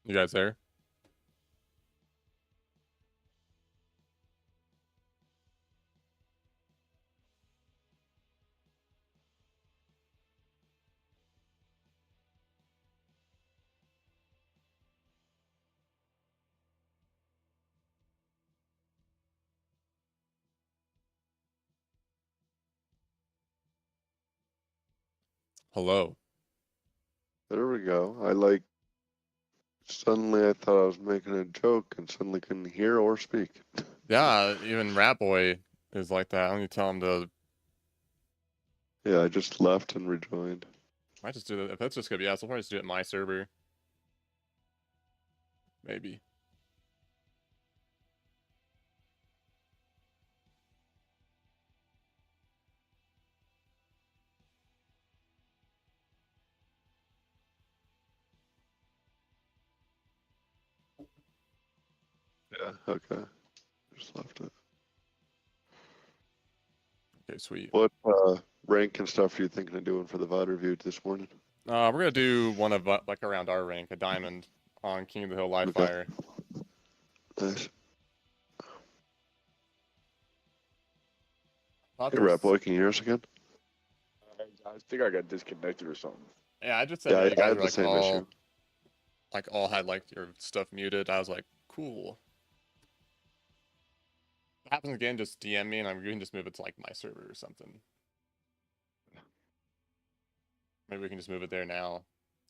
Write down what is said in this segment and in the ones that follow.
You guys there? Hello. There we go. Suddenly I thought I was making a joke and suddenly couldn't hear or speak. Yeah, even Rat Boy is like that. I don't need to tell him to. Yeah, I just left and rejoined. I just do that. If that's just gonna be us, I'll probably just do it in my server. Maybe. Yeah, okay. Just left it. Okay, sweet. What rank and stuff are you thinking of doing for the VOD review this morning? We're gonna do one of like around our rank, a diamond on King of the Hill Live Okay, Fire. nice. Thought Hey, Rat this. Boy, can you hear us again? I think I got disconnected or something. Yeah, I just said Yeah, that you I guys had were the like same issue. all had like your stuff muted. I was like, cool. If it happens again, just DM me and we can just move it to like my server or something. Maybe we can just move it there now.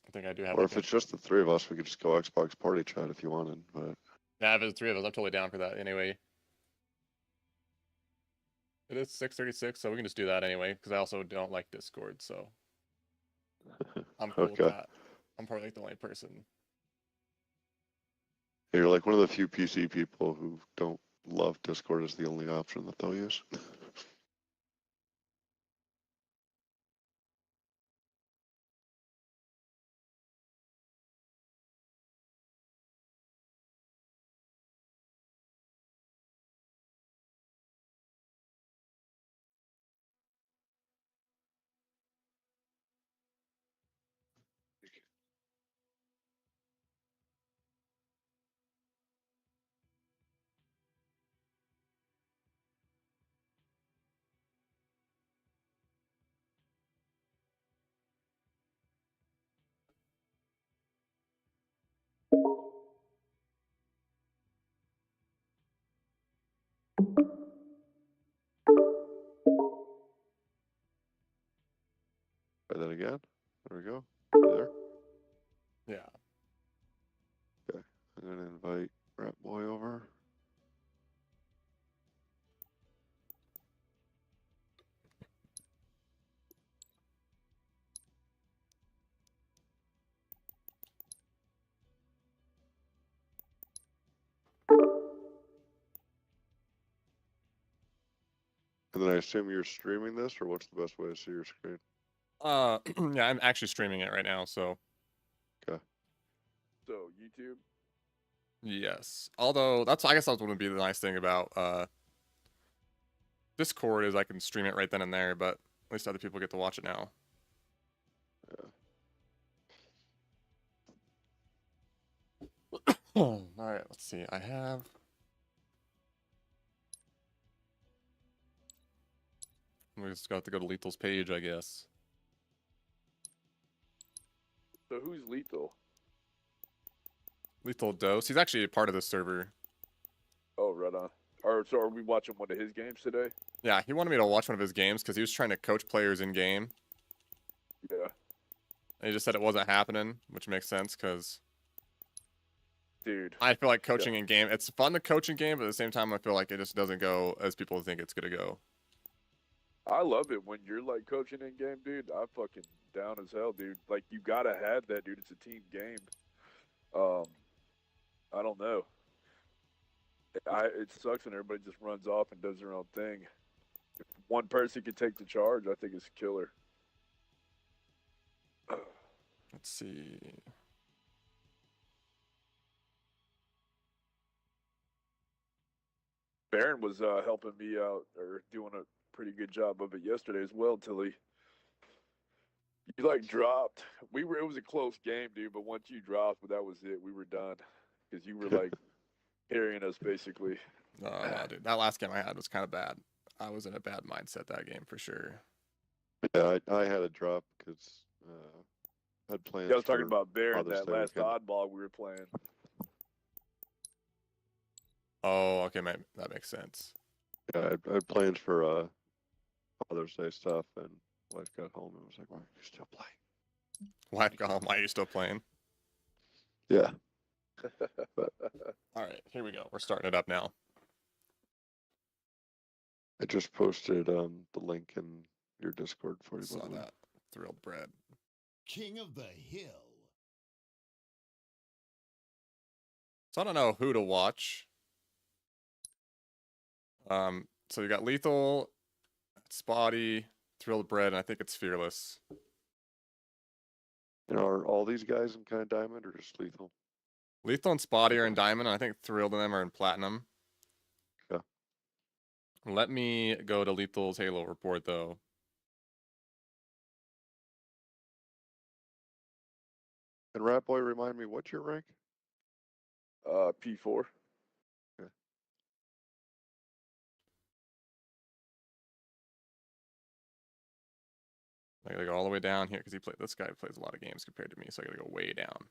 I think I do have Or like if a. it's just the three of us, we could just go Xbox Party Chat if you wanted. But Yeah, if it's three of us, I'm totally down for that. Anyway, it is 6:36, so we can just do that anyway. Because I also don't like Discord, so I'm cool with okay, that. I'm probably like the only person. you're like one of the few PC people who don't love Discord as the only option that they'll use. Try that again. There we go. There. Yeah. Okay. I'm gonna invite Rat Boy over. And then I assume you're streaming this, or what's the best way to see your screen? Yeah, I'm actually streaming it right now, so Okay. So YouTube. yes. Although I guess that's gonna be the nice thing about Discord is I can stream it right then and there, but at least other people get to watch it now. Yeah. All right, let's see. I have. We just got to go to Lethal's page, I guess. So who's lethal? Lethal Dose. He's actually a part of this server. Oh, right on. So are we watching one of his games today? Yeah, he wanted me to watch one of his games because he was trying to coach players in game. Yeah, And he just said it wasn't happening, which makes sense because dude. I feel like Yeah, coaching in game. It's fun to coach in game, but at the same time, I feel like it just doesn't go as people think it's gonna go. I love it when you're like coaching in game, dude. I fucking down as hell, dude. Like you gotta have that, dude. It's a team game. Um, I don't know. It sucks when everybody just runs off and does their own thing. If one person can take the charge, I think it's killer. Let's see. Baron was helping me out or doing a pretty good job of it yesterday as well until he You like dropped. It was a close game, dude. But once you dropped, but that was it. We were done because you were like carrying us basically. No, dude. That last game I had was kind of bad. I was in a bad mindset that game for sure. Yeah, I had a drop because I had plans. Yeah, I was talking for about Baron, Father's that Day last weekend. oddball we were playing. Oh, okay, that makes sense. Yeah, I had plans for Father's Day stuff, and wife got home and was like, "Why are you still playing?" Wife got home. Why are you still playing? Yeah, All right, here we go. We're starting it up now. I just posted the link in your Discord for you. by Saw the way. that. Thrilled bread. King of the Hill. So I don't know who to watch. So you got Lethal, Spotty, Thrilled Bread, and I think it's Fearless. And are all these guys in kind of diamond or just lethal? Lethal and Spotty are in Diamond, and I think Thrilled and them are in Platinum. Yeah. Let me go to Lethal's Halo report, though. And Rat Boy, remind me, what's your rank? P4. I gotta go all the way down here because this guy plays a lot of games compared to me, so I gotta go way down.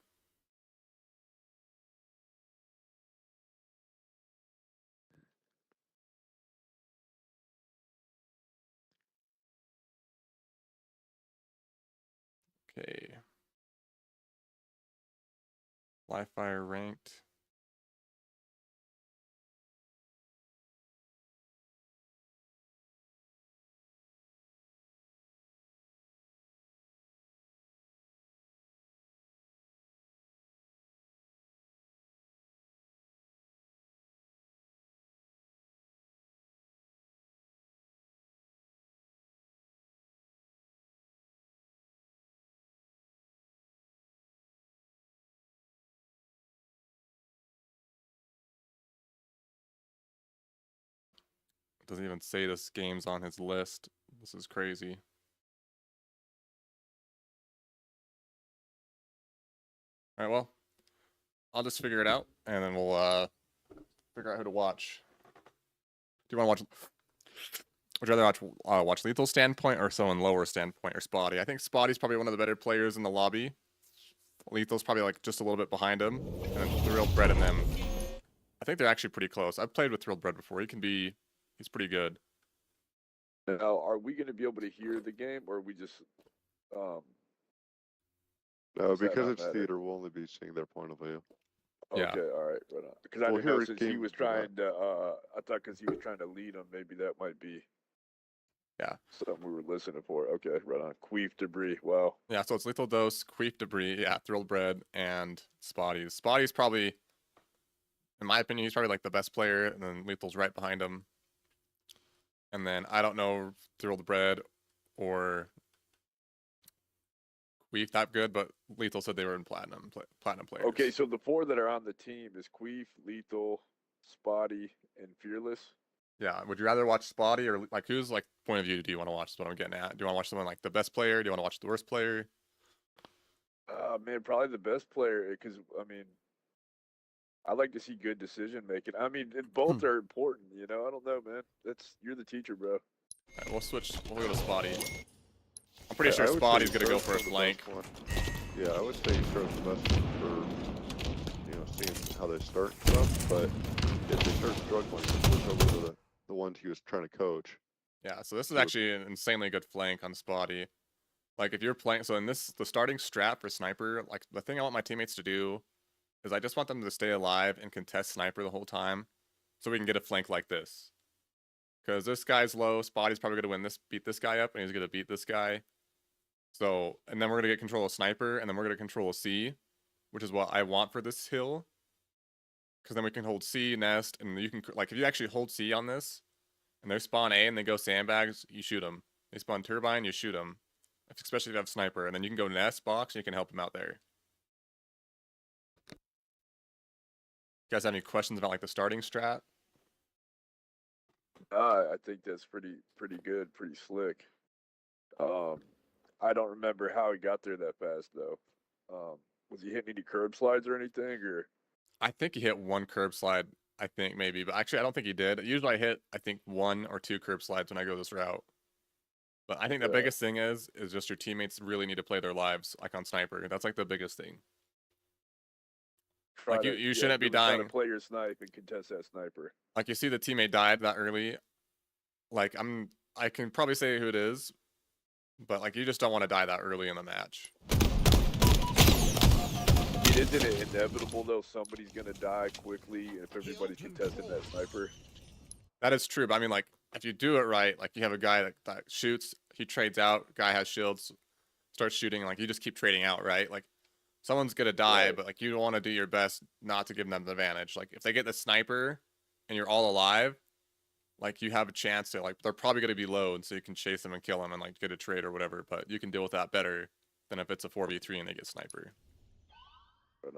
Okay. Live fire ranked. It doesn't even say this game's on his list. This is crazy. All right, well, I'll just figure it out, and then we'll figure out who to watch. Do you want to watch? Would you rather watch Lethal Standpoint or someone lower Standpoint or Spotty? I think Spotty's probably one of the better players in the lobby. Lethal's probably like just a little bit behind him, and then Thrilled Bread and them. I think they're actually pretty close. I've played with Thrilled Bread before. He's pretty good. Now, are we going to be able to hear the game, or are we just No, Does that because not it's matter? theater, we'll only be seeing their point of view. Yeah. Okay, all right, right on. Because I Well, didn't know here since it he came was to that. trying to. I thought because he was trying to lead them, maybe that might be. Yeah. Something we were listening for. Okay, right on. Queef debris. Wow. Yeah, so it's Lethal Dose, Queef Debris, yeah, Thrilled Bread, and Spotty. Spotty's probably, in my opinion, he's probably like the best player, and then Lethal's right behind him. And then I don't know Thrilled Bread or Queef that good, but Lethal said they were in platinum players. Okay, so the four that are on the team is Queef, Lethal, Spotty, and Fearless. Yeah, would you rather watch Spotty or like whose like point of view do you want to watch? Is what I'm getting at. Do you want to watch someone like the best player? Do you want to watch the worst player? Man, probably the best player because I mean, I like to see good decision making. I mean, both are important. You know, I don't know, man. You're the teacher, bro. All right, we'll switch. We'll go to Spotty. I'm pretty I sure would say Spotty's gonna go Turf's for a the best flank. one. Yeah, I would say Turf's the best one for seeing how they start and stuff. But if they start struggling, switch over to the ones he was trying to coach. Yeah, so this is Good. actually an insanely good flank on Spotty. Like if you're playing, so in this, the starting strat for Sniper, like the thing I want my teammates to do is I just want them to stay alive and contest Sniper the whole time so we can get a flank like this. Because this guy's low, Spotty's probably going to beat this guy up, and he's going to beat this guy. So, and then we're going to get control of Sniper, and then we're going to control C, which is what I want for this hill. Because then we can hold C, Nest, and you can, like, if you actually hold C on this, and they spawn A and they go sandbags, you shoot them. They spawn Turbine, you shoot them. Especially if you have Sniper, and then you can go Nest box, and you can help them out there. You guys have any questions about, like, the starting strat? I think that's pretty good, pretty slick. I don't remember how he got there that fast though. Was he hitting any curb slides or anything, or? I think he hit one curb slide. I think maybe, but actually I don't think he did. Usually I hit I think 1 or 2 curb slides when I go this route. But I think the Yeah. biggest thing is just your teammates really need to play their lives like on sniper. That's like the biggest thing. Try Like, to, you shouldn't be really try dying. to play your snipe and contest that sniper. Like you see the teammate died that early. Like I can probably say who it is, but like you just don't want to die that early in the match. I mean, isn't it inevitable though? Somebody's gonna die quickly if everybody's contesting that sniper. That is true, but I mean like if you do it right, like you have a guy that shoots, he trades out, guy has shields, starts shooting, like you just keep trading out, right? Like someone's gonna die, Right. but like you want to do your best not to give them the advantage. Like if they get the sniper and you're all alive, like you have a chance to like they're probably gonna be low, and so you can chase them and kill them and like get a trade or whatever. But you can deal with that better than if it's a 4v3 and they get sniper. But,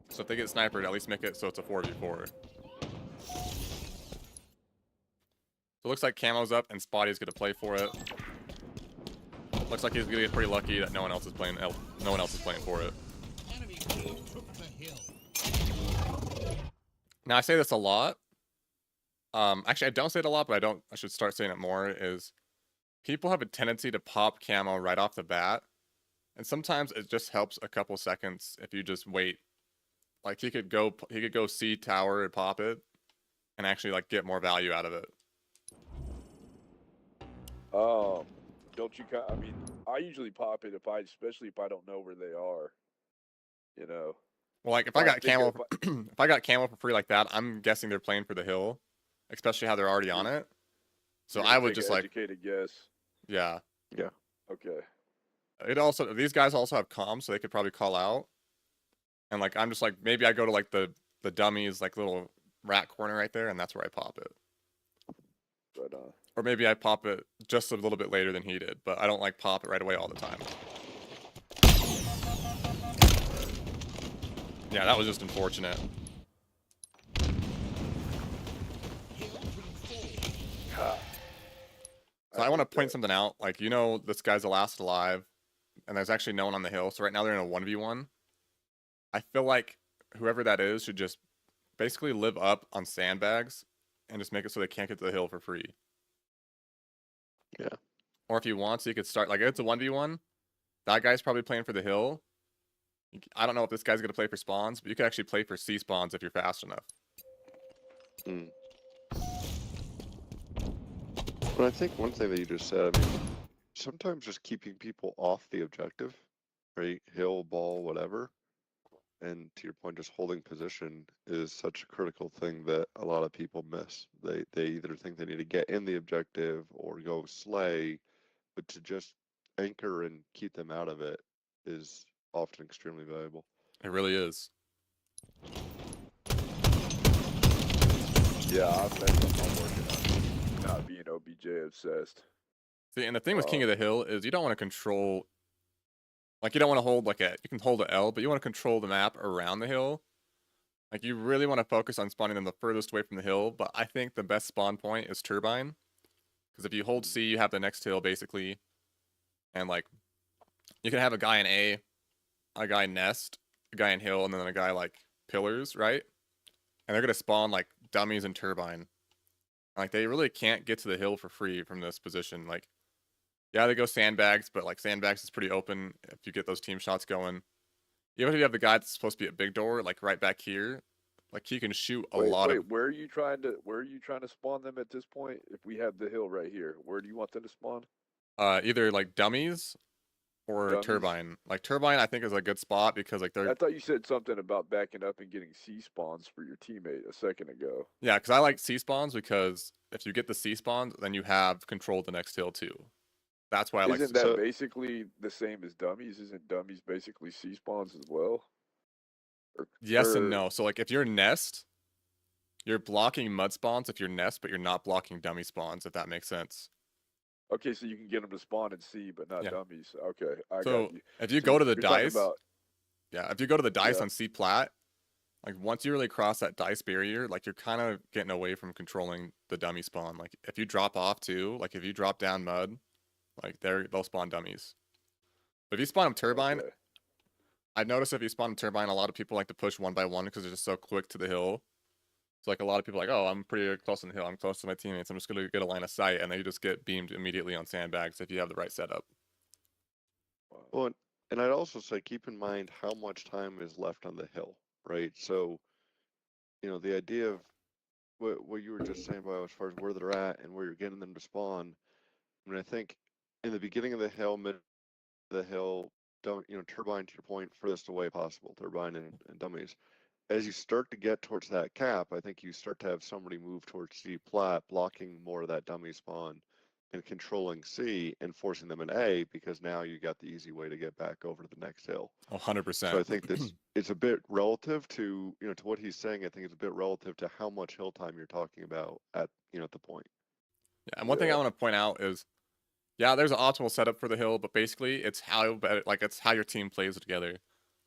So if they get snipered, at least make it so it's a 4v4. So it looks like Camo's up and Spotty's gonna play for it. Looks like he's gonna get pretty lucky that no one else is playing for it. Enemy team took the hill. Now I say this a lot. Actually I don't say it a lot, but I should start saying it more, is people have a tendency to pop camo right off the bat. And sometimes it just helps a couple seconds if you just wait. Like he could go C tower and pop it and actually like get more value out of it. don't you? I mean, I usually pop it especially if I don't know where they are. You know. Well, like if Well, I I got think camo, if if I got camo for free like that, I'm guessing they're playing for the hill, especially how they're already on it. So You're I gonna would take just an like, educated guess. yeah. Okay. It also, these guys also have comms, so they could probably call out. And like I'm just like, maybe I go to like the dummies like little rat corner right there, and that's where I pop it. But Or maybe I pop it just a little bit later than he did, but I don't like pop it right away all the time. Yeah, that was just unfortunate. Hill control. God. So I want to think point that- something out. Like, you know, this guy's the last alive, and there's actually no one on the hill. So right now they're in a 1v1. I feel like whoever that is should just basically live up on sandbags and just make it so they can't get to the hill for free. Yeah. Or if you want, so you could start, like, if it's a 1v1, that guy's probably playing for the hill. I don't know if this guy's going to play for spawns, but you could actually play for C spawns if you're fast enough. Mm. But I think one thing that you just said, I mean, sometimes just keeping people off the objective, right? Hill, ball, whatever. And to your point, just holding position is such a critical thing that a lot of people miss. They either think they need to get in the objective or go slay, but to just anchor and keep them out of it is often extremely valuable. It really is. Yeah, I've been working on not being OBJ obsessed. See, and the thing with King of the Hill is you don't want to control, like you don't want to hold like you can hold a L, but you want to control the map around the hill. Like you really want to focus on spawning them the furthest away from the hill, but I think the best spawn point is Turbine. Because if you hold C, you have the next hill basically. And like, you can have a guy in A, a guy nest, a guy in hill, and then a guy like pillars, right? And they're going to spawn like dummies and Turbine. Like they really can't get to the hill for free from this position. Like, yeah, they go sandbags, but like sandbags is pretty open if you get those team shots going. Even if you have the guy that's supposed to be at big door, like right back here, like he can shoot a lot of. Where are you trying to spawn them at this point? If we have the hill right here, where do you want them to spawn? Either like dummies or Dummies? Turbine. Like Turbine, I think is a good spot because like they're I thought you said something about backing up and getting C spawns for your teammate a second ago. yeah, because I like C spawns because if you get the C spawns, then you have control of the next hill too. That's why I like. Isn't that So- basically the same as dummies? Isn't dummies basically C spawns as well? Yes and or- no. So like if you're nest, you're blocking mud spawns if you're nest, but you're not blocking dummy spawns. If that makes sense. Okay, so you can get them to spawn in C, but not Yeah. dummies. Okay, I So got you. if you So go to the you're talking dice, about- yeah, if you go to the dice Yeah. on C plat, like once you really cross that dice barrier, like you're kind of getting away from controlling the dummy spawn. Like if you drop off too, like if you drop down mud, like they'll spawn dummies. But if you spawn him turbine, Okay. I've noticed if you spawn him turbine, a lot of people like to push one by one because they're just so quick to the hill. So like a lot of people are like, oh, I'm pretty close on the hill. I'm close to my teammates. I'm just gonna get a line of sight, and then you just get beamed immediately on sandbags if you have the right setup. Wow. Well, and I'd also say keep in mind how much time is left on the hill, right? So, the idea of what you were just saying about as far as where they're at and where you're getting them to spawn. I mean, I think in the beginning of the hill, mid of the hill, don't turbine to your point furthest away possible, turbine and dummies. As you start to get towards that cap, I think you start to have somebody move towards C plat, blocking more of that dummy spawn and controlling C and forcing them in A because now you got the easy way to get back over to the next hill. 100%. So I think this it's a bit relative to to what he's saying. I think it's a bit relative to how much hill time you're talking about at at the point. Yeah, and one thing I Yeah. want to point out is, yeah, there's an optimal setup for the hill, but basically it's how it's how your team plays together.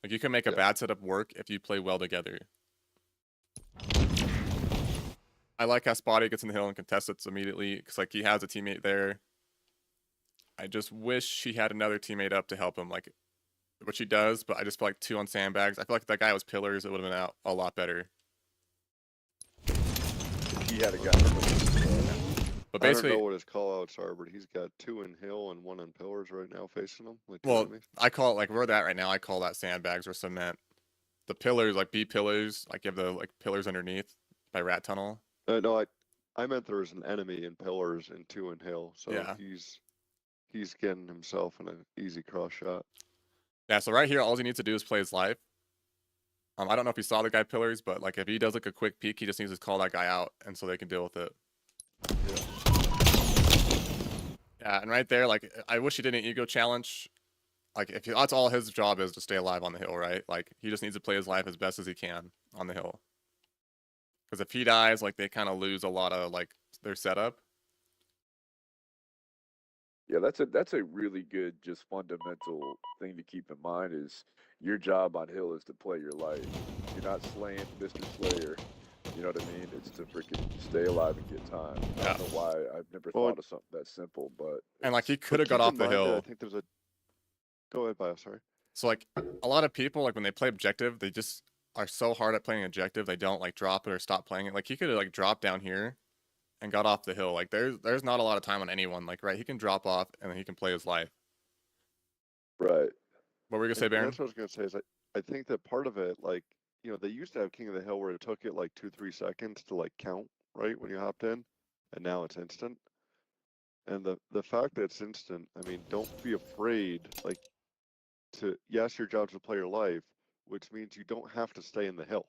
Like you can make a Yeah. bad setup work if you play well together. I like how Spotty gets in the hill and contests it immediately because like he has a teammate there. I just wish he had another teammate up to help him, like which he does, but I just feel like 2 on sandbags. I feel like if that guy was pillars, it would have been out a lot better. If he had a guy. But I don't basically, know what his callouts are, but he's got 2 in hill and 1 in pillars right now facing him. Like two well, enemies. I call it like where that right now. I call that sandbags or cement. The pillars, like B pillars, like you have the like pillars underneath by rat tunnel. No, I meant there was an enemy in pillars and 2 in hill, so Yeah. he's getting himself in an easy cross shot. Yeah, so right here, all he needs to do is play his life. I don't know if he saw the guy pillars, but like if he does like a quick peek, he just needs to call that guy out, and so they can deal with it. Yeah, and right there, like I wish he did an ego challenge. Like if that's all his job is to stay alive on the hill, right? Like he just needs to play his life as best as he can on the hill. Because if he dies, like they kind of lose a lot of like their setup. Yeah, that's a really good, just fundamental thing to keep in mind is your job on hill is to play your life. You're not slaying Mr. Slayer. You know what I mean? It's to freaking stay alive and get time. I Yeah. don't know why I've never Well, thought of something that simple, but And like he it's- could have got Keep in off the mind that I hill. think there's a. Go ahead, Bio. Sorry. So like a lot of people, like when they play objective, they just are so hard at playing objective, they don't like drop it or stop playing it. Like he could have like dropped down here and got off the hill. Like there's not a lot of time on anyone. Like right, he can drop off and then he can play his life. right. What were you gonna say, And Baron? that's what I was gonna say is I think that part of it, like, they used to have King of the Hill where it took it like 2-3 seconds to like count, right, when you hopped in, and now it's instant. And the fact that it's instant, I mean, don't be afraid, like, yes, your job's to play your life, which means you don't have to stay in the hill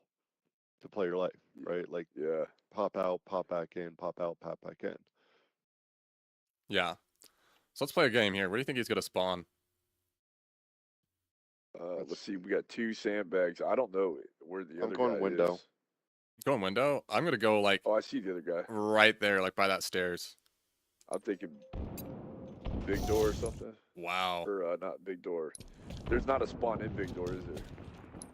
to play your life, right? Like, Yeah. pop out, pop back in, pop out, pop back in. Yeah. So let's play a game here. Where do you think he's gonna spawn? Let's see. We got 2 sandbags. I don't know where the I'm other going guy window. is. Going window? I'm gonna go like Oh, I see the other guy. right there, like by that stairs. I'm thinking big door or something. Wow. Or not big door. There's not a spawn in big door, is there?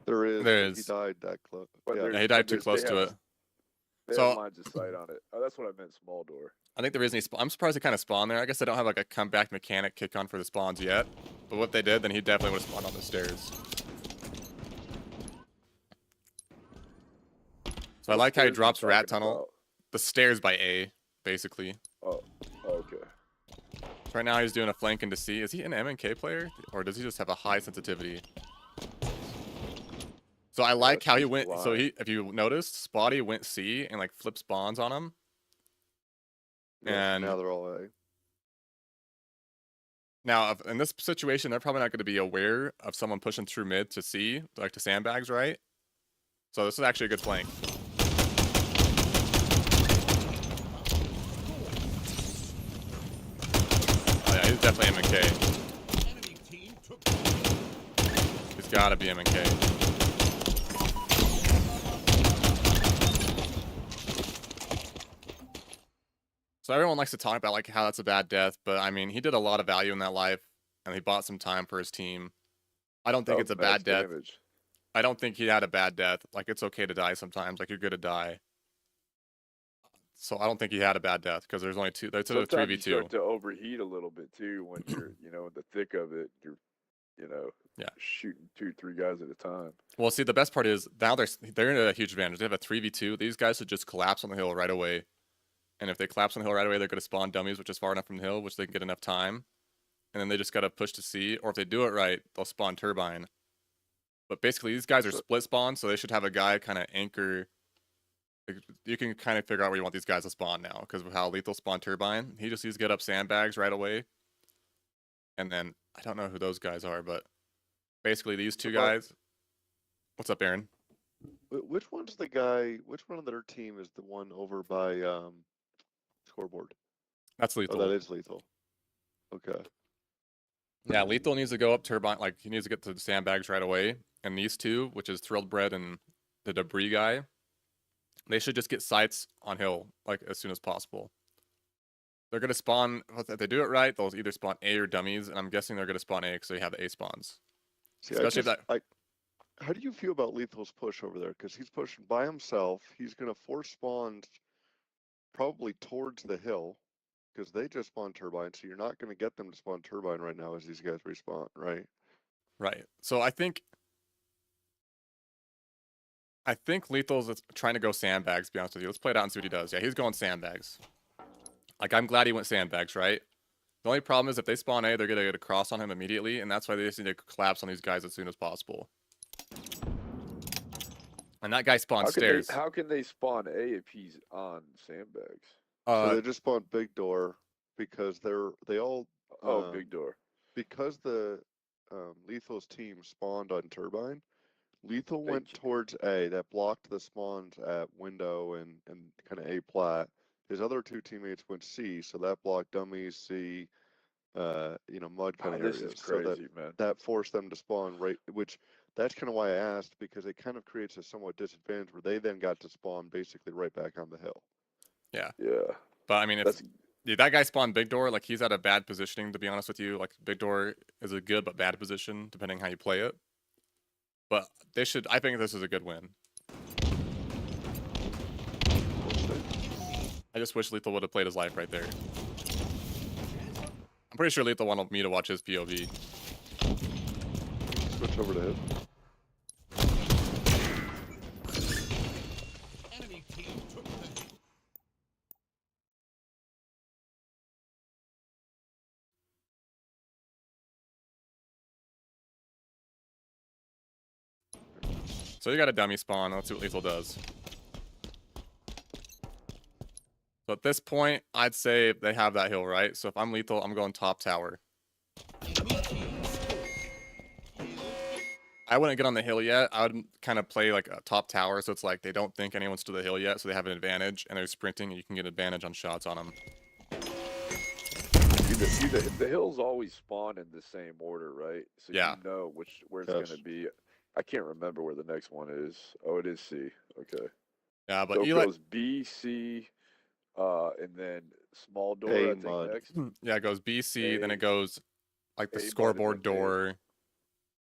There is. There He is. died that close. But Yeah. there's- Yeah, he died too there's- close they to have- it. They So- have lines of sight on it. Oh, that's what I meant. Small door. I think the reason I'm surprised he kind of spawned there. I guess they don't have like a comeback mechanic kick on for the spawns yet. But what they did, then he definitely would have spawned on the stairs. So I What like how he stairs are you drops rat talking tunnel. about? The stairs by A, basically. Oh, okay. So right now he's doing a flank into C. Is he an MNK player? Or does he just have a high sensitivity? So I like how he he's went. So blind. if you noticed, Spotty went C and like flips spawns on him. Yeah, And now they're all A. now, in this situation, they're probably not going to be aware of someone pushing through mid to C, like to sandbags, right? So this is actually a good flank. Oh yeah, he's definitely MNK. Enemy team took the hill. He's got to be MNK. So everyone likes to talk about like how that's a bad death, but I mean, he did a lot of value in that life, and he bought some time for his team. I don't think That it's a was max bad death. damage. I don't think he had a bad death. Like it's okay to die sometimes. Like you're good to die. So I don't think he had a bad death because there's only two. There's a Sometimes you 3v2. start to overheat a little bit too when you're, in the thick of it. You're you know, Yeah. shooting 2-3 guys at a time. Well, see, the best part is now they're in a huge advantage. They have a 3v2. These guys should just collapse on the hill right away. And if they collapse on the hill right away, they're going to spawn dummies, which is far enough from the hill, which they can get enough time. And then they just got to push to C. Or if they do it right, they'll spawn turbine. But basically, these guys are So- split spawn, so they should have a guy kind of anchor. You can kind of figure out where you want these guys to spawn now, because of how lethal spawn turbine. He just needs to get up sandbags right away. And then I don't know who those guys are, but basically these two What about- guys. What's up, Aaron? Which one's the guy? Which one of their team is the one over by scoreboard? That's Oh, lethal. that is lethal. Okay. Yeah, lethal needs to go up turbine. Like he needs to get to the sandbags right away. And these two, which is Thrilled Bread and the debris guy, they should just get sights on hill like as soon as possible. They're gonna spawn. If they do it right, they'll either spawn A or dummies, and I'm guessing they're gonna spawn A because they have the A spawns. See, Especially if how do you feel about Lethal's push over there? Because he's pushing by himself. He's going to force spawns probably towards the hill because they just spawn turbine. So you're not going to get them to spawn turbine right now as these guys respawn, right? Right. So I think Lethal's trying to go sandbags, to be honest with you. Let's play it out and see what he does. Yeah, he's going sandbags. Like, I'm glad he went sandbags, right? The only problem is if they spawn A, they're going to get a cross on him immediately, and that's why they just need to collapse on these guys as soon as possible. And that guy spawned stairs. How can they spawn A if he's on sandbags? So they just spawn big door because they all Big door. because the Lethal's team spawned on turbine. Lethal Big went ch- towards A. That blocked the spawns at window and kind of A plat. His other two teammates went C, so that blocked dummies, C, mud kind of This areas. is So crazy, man. that forced them to spawn right, which that's kind of why I asked, because it kind of creates a somewhat disadvantage where they then got to spawn basically right back on the hill. Yeah. But I mean, if That's that guy spawned big door, like he's at a bad positioning, to be honest with you. Like big door is a good but bad position depending how you play it. But I think this is a good win. I just wish Lethal would have played his life right there. I'm pretty sure Lethal wanted me to watch his POV. Switch over to him. Enemy team took the lead. So you got a dummy spawn. Let's see what Lethal does. So at this point, I'd say they have that hill, right? So if I'm Lethal, I'm going top tower. Enemy team scored. I wouldn't get on the hill yet. I would kind of play like a top tower, so it's like they don't think anyone's to the hill yet, so they have an advantage, and they're sprinting, and you can get advantage on shots on them. the hills always spawn in the same order, right? So Yeah. you know where it's Yes. gonna be. I can't remember where the next one is. Oh, it is C. Okay. Yeah, but So it Eli, goes B, C, and then small door. A I and think mud. next. yeah, it goes BC, then A- it goes like the A, mud, and scoreboard then A. door,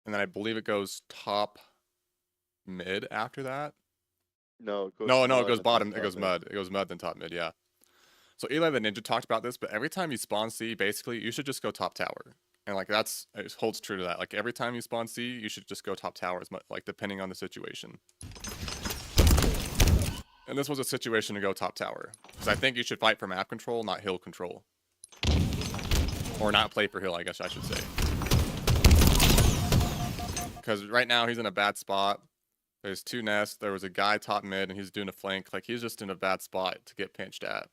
and then I believe it goes top mid after that. No, it goes No, it mud goes and bottom. then It goes top mud. It goes mud, then top mid. Yeah. So Eli the Ninja talked about this, but every time you spawn C, basically you should just go top tower, and like it holds true to that. Like every time you spawn C, you should just go top tower, as much like depending on the situation. And this was a situation to go top tower, because I think you should fight for map control, not hill control, or not play for hill. I guess I should say. Because right now he's in a bad spot. There's two nests. There was a guy top mid, and he's doing a flank. Like he's just in a bad spot to get pinched at.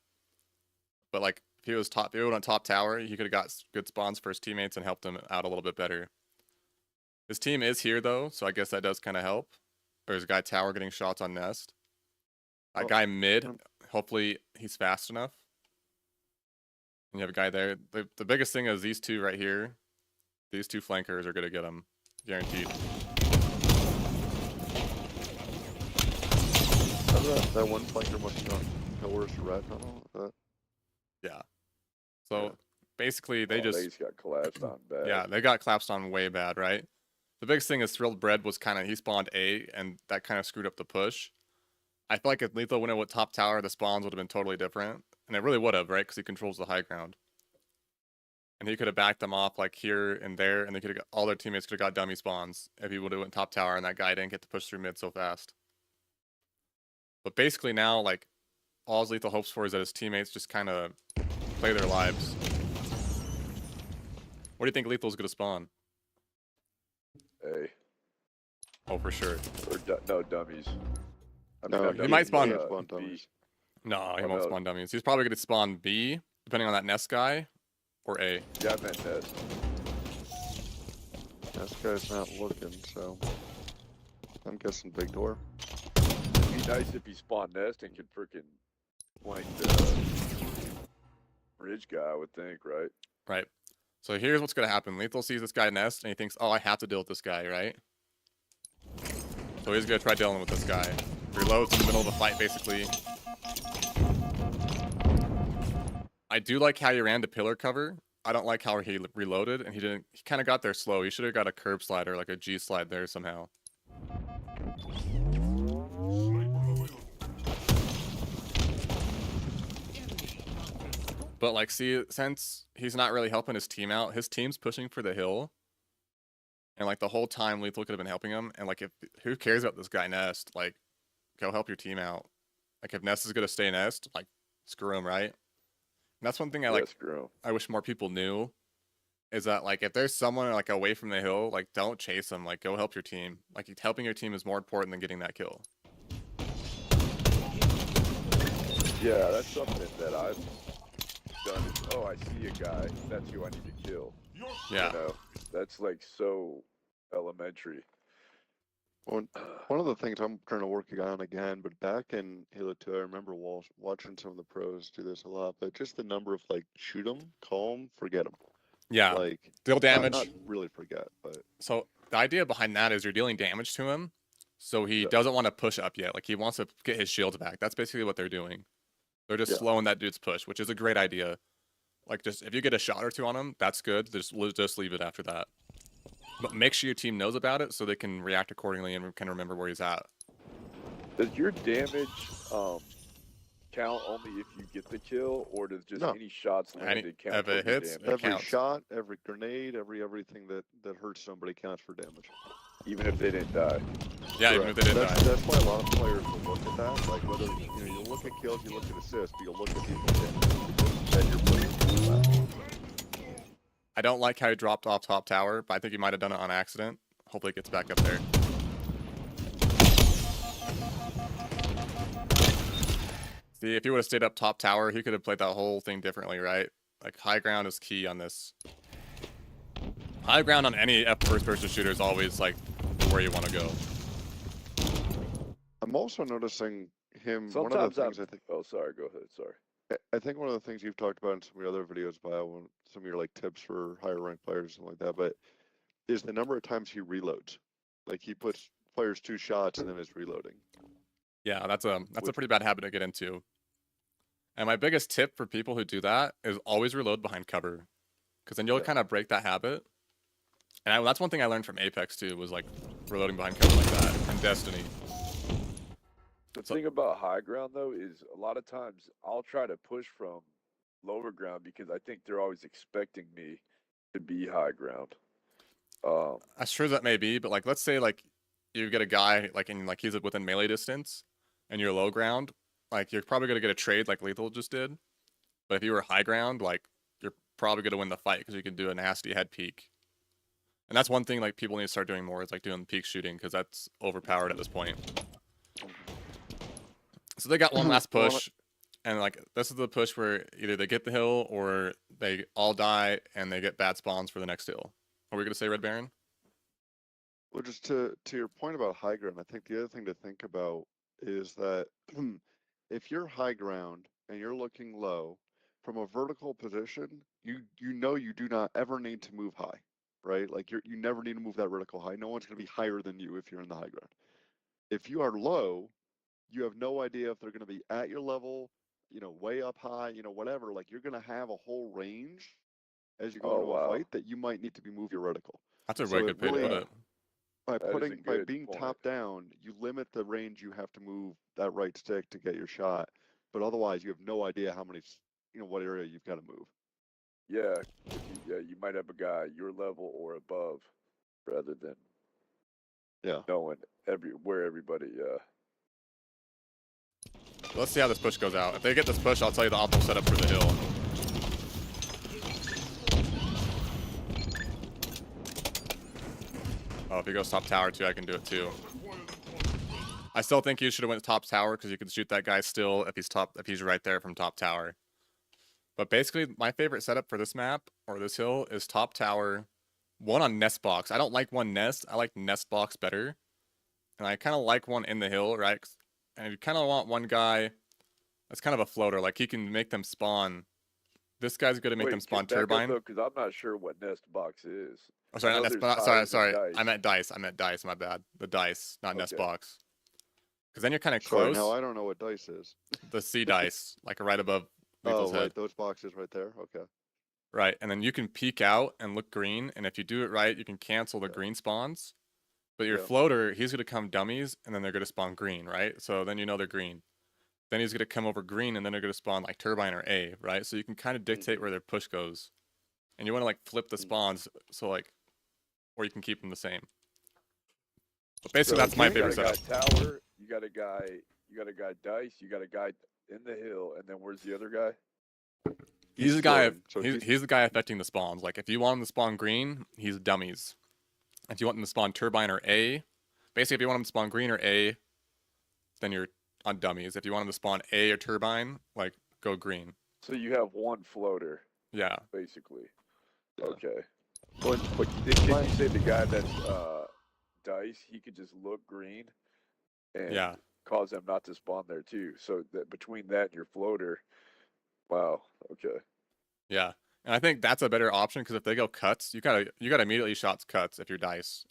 But like if he was on top tower, he could have got good spawns for his teammates and helped them out a little bit better. His team is here though, so I guess that does kind of help. There's a guy tower getting shots on nest. That Oh, guy mid, um, hopefully he's fast enough. And you have a guy there. The biggest thing is these two right here. These two flankers are gonna get him, guaranteed. That one flanker must have got worse rat tunnel. Yeah. So Yeah. basically they just They got collapsed on bad. yeah, they got collapsed on way bad, right? The biggest thing is Thrilled Bread was he spawned A, and that kind of screwed up the push. I feel like if Lethal went in with top tower, the spawns would have been totally different, and it really would have, right? Because he controls the high ground. and he could have backed them off like here and there, and they could have all their teammates could have got dummy spawns if he would have went top tower and that guy didn't get to push through mid so fast. But basically now, like, all Lethal hopes for is that his teammates just kind of play their lives. What do you think Lethal's gonna spawn? A Oh, for sure. or no dummies. I No, not he might spawn- dummies, spawn B. dummies. No, he Oh, won't no. spawn dummies. He's probably gonna spawn B, depending on that nest guy, or A. Yeah, I meant nest. This guy's not looking, so I'm guessing big door. It'd be nice if he spawned nest and could freaking flank the bridge guy. I would think, right? Right. So here's what's gonna happen. Lethal sees this guy nest and he thinks, oh, I have to deal with this guy, right? So he's gonna try dealing with this guy. Reloads in the middle of the fight, basically. I do like how he ran to pillar cover. I don't like how he reloaded and he didn't. He kind of got there slow. He should have got a curb slide or like a G slide there somehow. But like, see, since he's not really helping his team out, his team's pushing for the hill. And like the whole time Lethal could have been helping him. And like, if who cares about this guy Nest? Like, go help your team out. Like, if Nest is gonna stay Nest, like, screw him, right? And that's one thing I like. Screw 'em. I wish more people knew. Is that like, if there's someone like away from the hill, like, don't chase them. Like, go help your team. Like, helping your team is more important than getting that kill. Yeah, that's something that I've done. Is, oh, I see a guy. That's who I need to kill. Yeah. You know, that's like so elementary. One of the things I'm trying to work on again, but back in Halo 2, I remember watching some of the pros do this a lot, but just the number of like shoot them, call them, forget them. Yeah. Like Deal not- damage. Not really forget, but So the idea behind that is you're dealing damage to him, so he Yeah. doesn't want to push up yet. Like, he wants to get his shields back. That's basically what they're doing. They're just Yeah. slowing that dude's push, which is a great idea. Like, just if you get a shot or two on him, that's good. Just leave it after that. But make sure your team knows about it so they can react accordingly and can remember where he's at. Does your damage count only if you get the kill, or does just No. any shots landed count? if it towards your hits, damage? it every counts. shot, every grenade, everything that hurts somebody counts for damage. even if they didn't die. Yeah, even if they didn't that's, die. that's why a lot of players will look at that. Like whether you look at kills, you look at assists, but you'll look at people's damage because then you're putting people back. I don't like how he dropped off top tower, but I think he might have done it on accident. Hopefully it gets back up there. See, if he would have stayed up top tower, he could have played that whole thing differently, right? Like, high ground is key on this. High ground on any first-person shooter is always, like, where you want to go. I'm also noticing him. Sometimes one of the things I think. Oh, sorry. Go ahead. Sorry. I think one of the things you've talked about in some of your other videos, Bio, some of your like tips for higher ranked players and something like that, but is the number of times he reloads. Like he puts players 2 shots and then is reloading. Yeah, that's a Which- pretty bad habit to get into. And my biggest tip for people who do that is always reload behind cover, because then you'll Yeah. kind of break that habit. And that's one thing I learned from Apex too, was like reloading behind cover like that, and Destiny. The So- thing about high ground though is a lot of times I'll try to push from lower ground because I think they're always expecting me to be high ground. As true as that may be, but like let's say like you get a guy like he's within melee distance, and you're low ground, like you're probably gonna get a trade like Lethal just did. But if you were high ground, like you're probably gonna win the fight because you can do a nasty head peek. And that's one thing like people need to start doing more is like doing peek shooting because that's overpowered at this point. So they got one last Well, push, and like this is the push where either they get the hill or they all die and they get bad spawns for the next hill. Are we gonna say Red Baron? Well, just to your point about high ground, I think the other thing to think about is that if you're high ground and you're looking low, from a vertical position, you know you do not ever need to move high, right? Like you never need to move that vertical high. No one's going to be higher than you if you're in the high ground. If you are low, you have no idea if they're going to be at your level, way up high, whatever. Like you're going to have a whole range as you go Oh, into wow. a fight that you might need to be move your reticle. That's a So very it good way to put really- it. By good being point. top down, you limit the range you have to move that right stick to get your shot. But otherwise, you have no idea how many, what area you've got to move. Yeah, you might have a guy your level or above, rather than Yeah. knowing where everybody. Let's see how this push goes out. If they get this push, I'll tell you the optimal setup for the hill. Oh, if he goes top tower too, I can do it too. I still think you should have went top tower because you can shoot that guy still if he's right there from top tower. But basically, my favorite setup for this map or this hill is top tower, one on nest box. I don't like one nest. I like nest box better, and I kind of like one in the hill, right? And you kind of want one guy that's kind of a floater, like he can make them spawn. This guy's good to make Wait, them spawn back up turbine. though, because I'm not sure what nest box is. Oh, sorry, I not know nest. there's Not, sorry, ties and sorry. I dice. meant dice. I meant dice. My bad. The dice, not nest Okay. box. Because then you're kind of Sorry, close. now I don't know what dice is. The C dice, like right above Oh, Lethal's right, head. those boxes right there. Okay. Right, and then you can peek out and look green, and if you do it right, you can cancel the Yeah. green spawns. But your Yeah. floater, he's gonna come dummies, and then they're gonna spawn green, right? So then you know they're green. Then he's gonna come over green, and then they're gonna spawn like turbine or A, right? So you can kind of dictate where their push goes, and you want to like flip the Mhm. spawns, so like, or you can keep them the same. But basically, So that's my you got favorite a guy setup. tower. You got a guy dice. You got a guy in the hill, and then where's the other guy? He's the guy. floating, so He's the guy affecting the spawns. Like if you want him to spawn green, he's dummies. If you want him to spawn turbine or A, basically if you want him to spawn green or A, then you're on dummies. If you want him to spawn A or turbine, like go green. So you have one floater, Yeah. basically. Yeah. Okay. But But did you say the guy that's dice? He could just look green, and Yeah. cause them not to spawn there too. So that between that and your floater, wow. Okay. Yeah. And I think that's a better option because if they go cuts, you gotta immediately shots cuts if you're dice.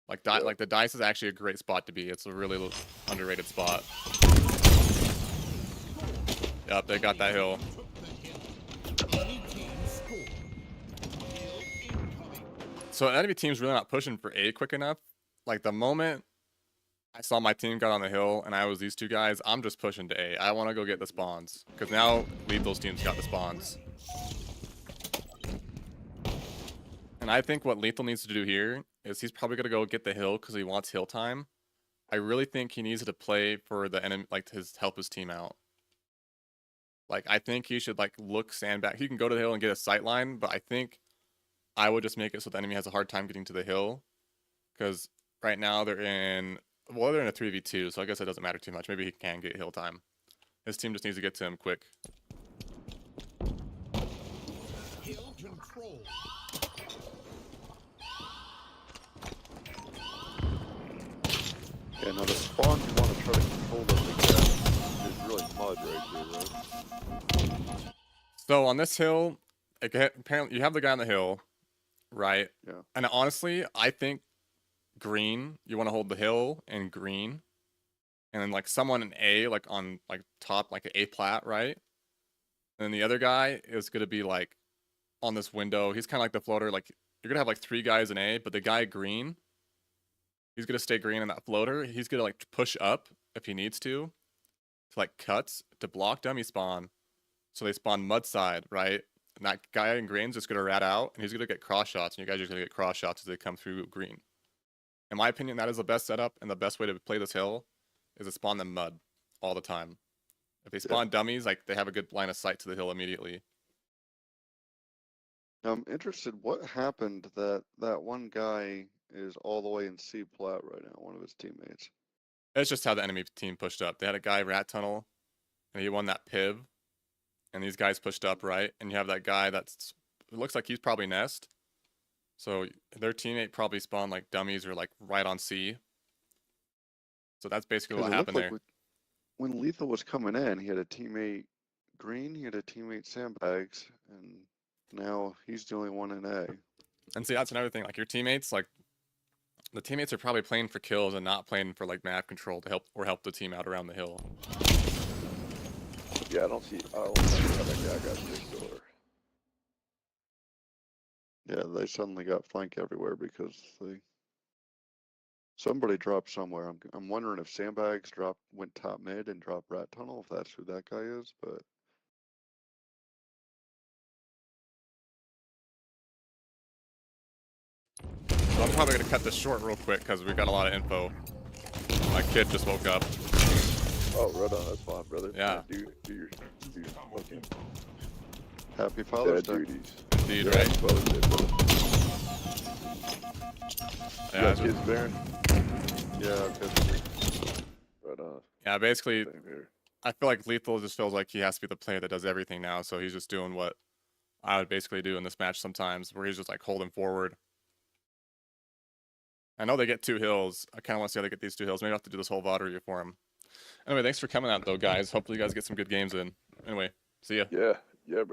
Like Yeah. like the dice is actually a great spot to be. It's a really underrated spot. Yep, they got that hill. Took the hill. Enemy team scored. Hill incoming. So enemy team's really not pushing for A quick enough. Like the moment I saw my team got on the hill and I was these two guys, I'm just pushing to A. I want to go get the spawns because now Lethal's team's got the spawns. And I think what Lethal needs to do here is he's probably gonna go get the hill because he wants hill time. I really think he needs to play for the enemy, like help his team out. Like I think he should like look sandbag. He can go to the hill and get a sight line, but I think I would just make it so the enemy has a hard time getting to the hill because right now they're in a 3v2, so I guess it doesn't matter too much. Maybe he can get hill time. His team just needs to get to him quick. Hill control. yeah, now the spawn you want to try to control them again is really mud right here, right? So on this hill, apparently you have the guy on the hill, right? Yeah. And honestly, I think green, you want to hold the hill and green. And then like someone in A, like on like top, like an A plat, right? And then the other guy is gonna be like on this window. He's kind of like the floater. Like you're gonna have like 3 guys in A, but the guy green, he's gonna stay green in that floater. He's gonna like push up if he needs to like cuts to block dummy spawn. So they spawn mud side, right? And that guy in green's just gonna rat out, and he's gonna get cross shots, and you guys are gonna get cross shots as they come through green. In my opinion, that is the best setup and the best way to play this hill is to spawn them mud all the time. If they spawn dummies, like they have a good line of sight to the hill immediately. Now I'm interested, what happened that one guy is all the way in C plat right now, one of his teammates. It's just how the enemy team pushed up. They had a guy rat tunnel, and he won that piv, and these guys pushed up right, and you have that guy that's it looks like he's probably nest. So their teammate probably spawned like dummies or like right on C. So that's basically 'Cause what it happened looked there. like when Lethal was coming in, he had a teammate green, he had a teammate sandbags, and now he's the only one in A. And see, that's another thing. Like your teammates, like the teammates are probably playing for kills and not playing for like map control to help the team out around the hill. Yeah, I don't know how that guy got picked over. Yeah, they suddenly got flank everywhere because somebody dropped somewhere. I'm wondering if sandbags went top mid and dropped rat tunnel, if that's who that guy is, but So I'm probably gonna cut this short real quick because we got a lot of info. My kid just woke up. Oh, right on. That's fine, brother. Yeah. Do your fucking Happy Father's dad Day. duties. Indeed, Yeah, right? Father's Day, brother. Yeah, You it's got just- kids, Baron? Yeah, because Right on. yeah. Basically, Same here. I feel like Lethal just feels like he has to be the player that does everything now. So he's just doing what I would basically do in this match sometimes, where he's just like holding forward. I know they get 2 hills. I kind of want to see how they get these 2 hills. Maybe I'll have to do this whole VOD review for him. Anyway, thanks for coming out though, guys. Hopefully you guys get some good games in. Anyway, see ya. Yeah, brother.